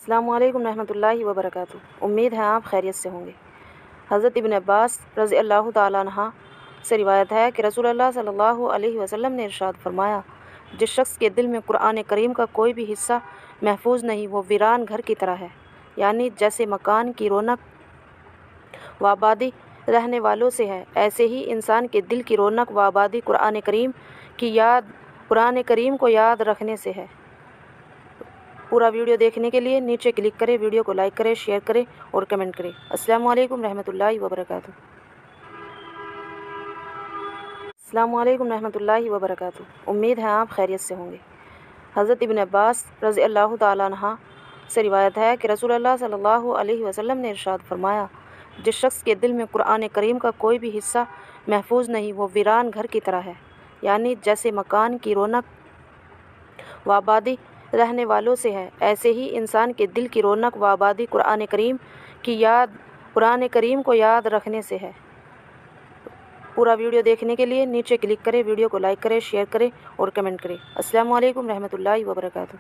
अस्सलामु अलैकुम रहमतुल्लाहि व बरकातुहू। उम्मीद है आप खैरियत से होंगे। हज़रत इब्न अब्बास रज़ी अल्लाह ताला अन्हा से रिवायत है कि रसूलुल्लाह सल्लल्लाहु अलैहि वसल्लम ने इरशाद फरमाया, जिस शख्स के दिल में कुरान करीम का कोई भी हिस्सा महफूज नहीं वो वीरान घर की तरह है, यानी जैसे मकान की रौनक व आबादी रहने वालों से है, ऐसे ही इंसान के दिल की रौनक व आबादी कुरान करीम को याद रखने से है। पूरा वीडियो देखने के लिए नीचे क्लिक करें, वीडियो को लाइक करें, शेयर करें और कमेंट करें। अस्सलामु अलैकुम रहमतुल्लाहि व बरकातुहू। अस्सलामु अलैकुम रहमतुल्लाहि व बरकातुहू। उम्मीद है आप खैरियत से होंगे। हज़रत इब्न अब्बास रज़ी अल्लाह ताला अन्हा से रिवायत है कि रसूलुल्लाह सल्लल्लाहु अलैहि वसल्लम ने इरशाद फरमाया, जिस शख्स के दिल में कुरान करीम का कोई भी हिस्सा महफूज नहीं वो वीरान घर की तरह है, यानी जैसे मकान की रौनक व आबादी रहने वालों से है, ऐसे ही इंसान के दिल की रौनक व आबादी कुरान करीम को याद रखने से है। पूरा वीडियो देखने के लिए नीचे क्लिक करें, वीडियो को लाइक करें, शेयर करें और कमेंट करें। अस्सलामु अलैकुम रहमतुल्लाहि व बरकातुहू।